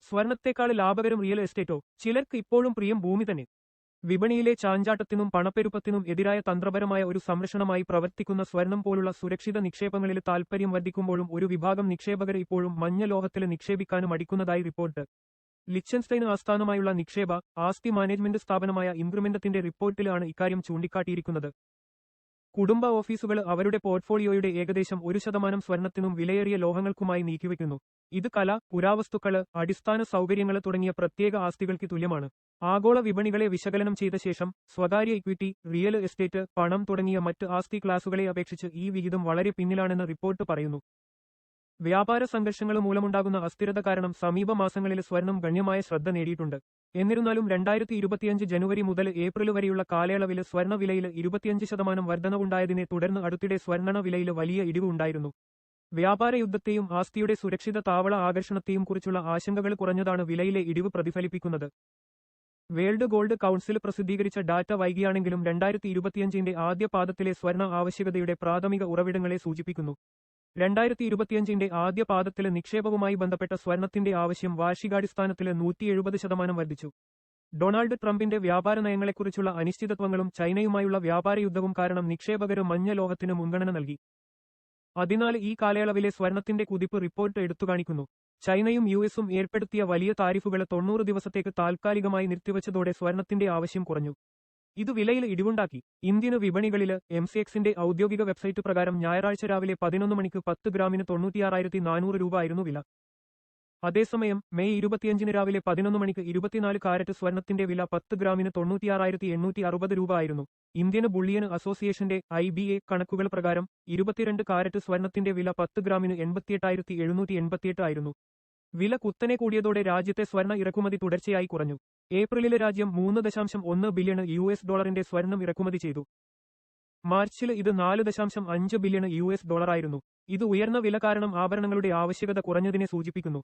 സ്വർണത്തേക്കാൾ ലാഭകരം real എസ്റ്റേറ്റോ? ചിലർക്ക് ഇപ്പോഴും പ്രിയം ഭൂമി തന്നെ. വിപണിയിലെ ചാഞ്ചാട്ടത്തിനും പണപ്പെരുപ്പത്തിനും എതിരായ തന്ത്രപരമായ ഒരു സംരക്ഷണമായി പ്രവർത്തിക്കുന്ന സ്വർണം പോലുള്ള സുരക്ഷിത നിക്ഷേപങ്ങളിൽ താൽപര്യം വർദ്ധിക്കുമ്പോഴും ഒരു വിഭാഗം നിക്ഷേപകർ ഇപ്പോഴും മഞ്ഞ ലോഹത്തിൽ നിക്ഷേപിക്കാനും മടിക്കുന്നതായി റിപ്പോർട്ട്. ലിച്ചൻസ്റ്റൈൻ ആസ്ഥാനമായുള്ള നിക്ഷേപ ആസ്തി മാനേജ്മെന്റ് സ്ഥാപനമായ ഇൻക്രിമെന്റത്തിന്റെ റിപ്പോർട്ടിലാണ് ഇക്കാര്യം ചൂണ്ടിക്കാട്ടിയിരിക്കുന്നത്. കുടുംബ ഓഫീസുകൾ അവരുടെ പോർട്ട്ഫോളിയോയുടെ ഏകദേശം 1% സ്വർണത്തിനും വിലയേറിയ ലോഹങ്ങൾക്കുമായി നീക്കിവെക്കുന്നു. ഇത് കല, പുരാവസ്തുക്കള്, അടിസ്ഥാന സൗകര്യങ്ങള് തുടങ്ങിയ പ്രത്യേക ആസ്തികൾക്ക് തുല്യമാണ്. ആഗോള വിപണികളെ വിശകലനം ചെയ്ത ശേഷം സ്വകാര്യ ഇക്വിറ്റി, റിയൽ എസ്റ്റേറ്റ്, പണം തുടങ്ങിയ മറ്റ് ആസ്തി ക്ലാസുകളെ അപേക്ഷിച്ച് ഈ വിഹിതം വളരെ പിന്നിലാണെന്ന് റിപ്പോർട്ട് പറയുന്നു. വ്യാപാര സംഘർഷങ്ങൾ മൂലമുണ്ടാകുന്ന അസ്ഥിരത കാരണം സമീപ മാസങ്ങളിൽ സ്വർണം ഗണ്യമായ ശ്രദ്ധ നേടിയിട്ടുണ്ട്. എന്നിരുന്നാലും 2025 ജനുവരി മുതൽ ഏപ്രിൽ വരെയുള്ള കാലയളവിൽ സ്വർണ്ണ വിലയിൽ 25% വർധനവുണ്ടായതിനെ തുടർന്ന് അടുത്തിടെ സ്വർണ്ണ വിലയിൽ വലിയ ഇടിവ് ഉണ്ടായിരുന്നു. വ്യാപാര യുദ്ധത്തെയും ആസ്തിയുടെ സുരക്ഷിത താവള ആകർഷണത്തെയും കുറിച്ചുള്ള ആശങ്കകൾ കുറഞ്ഞതാണ് വിലയിലെ ഇടിവ് പ്രതിഫലിപ്പിക്കുന്നത്. വേൾഡ് ഗോൾഡ് കൗൺസിൽ പ്രസിദ്ധീകരിച്ച ഡാറ്റ വൈകിയാണെങ്കിലും 2025 ആദ്യ പാദത്തിലെ സ്വർണ്ണ ആവശ്യകതയുടെ പ്രാഥമിക ഉറവിടങ്ങളെ സൂചിപ്പിക്കുന്നു. 2025 ആദ്യ പാദത്തിൽ നിക്ഷേപവുമായി ബന്ധപ്പെട്ട സ്വർണത്തിന്റെ ആവശ്യം വാർഷികാടിസ്ഥാനത്തിൽ 170% വർദ്ധിച്ചു. ഡൊണാൾഡ് ട്രംപിന്റെ വ്യാപാര നയങ്ങളെക്കുറിച്ചുള്ള അനിശ്ചിതത്വങ്ങളും ചൈനയുമായുള്ള വ്യാപാര യുദ്ധവും കാരണം നിക്ഷേപകർ മഞ്ഞ ലോഹത്തിന് മുൻഗണന നൽകി. അതിനാൽ ഈ കാലയളവിലെ സ്വർണത്തിന്റെ കുതിപ്പ് റിപ്പോർട്ട് എടുത്തുകാണിക്കുന്നു. ചൈനയും യുഎസും ഏർപ്പെടുത്തിയ വലിയ താരിഫുകൾ 90 ദിവസത്തേക്ക് താൽക്കാലികമായി നിർത്തിവച്ചതോടെ സ്വർണത്തിന്റെ ആവശ്യം കുറഞ്ഞു. ഇത് വിലയിൽ ഇടിവുണ്ടാക്കി. ഇന്ത്യൻ വിപണികളിൽ എംസിഎക്സിന്റെ ഔദ്യോഗിക വെബ്സൈറ്റ് പ്രകാരം ഞായറാഴ്ച രാവിലെ 11 മണിക്ക് 10 ഗ്രാമിന് 96,400 രൂപ ആയിരുന്നു വില. അതേസമയം മെയ് 25 രാവിലെ 11 മണിക്ക് 24 കാരറ്റ് സ്വർണത്തിന്റെ വില 10 ഗ്രാമിന് 96,860 രൂപ ആയിരുന്നു. ഇന്ത്യൻ ബുള്ളിയൻ അസോസിയേഷന്റെ IBA കണക്കുകൾ പ്രകാരം 22 കാരറ്റ് സ്വർണത്തിന്റെ വില 10 ഗ്രാമിന് 88,788 ആയിരുന്നു. വില കുത്തനെ കൂടിയതോടെ രാജ്യത്തെ സ്വർണ്ണ ഇറക്കുമതി തുടർച്ചയായി കുറഞ്ഞു. ഏപ്രിലിൽ രാജ്യം $3.1 ബില്യൺ സ്വർണം ഇറക്കുമതി ചെയ്തു. മാർച്ചിൽ ഇത് $4.5 ബില്യൺ ആയിരുന്നു. ഇത് ഉയർന്ന വില കാരണം ആഭരണങ്ങളുടെ ആവശ്യകത കുറഞ്ഞതിനെ സൂചിപ്പിക്കുന്നു.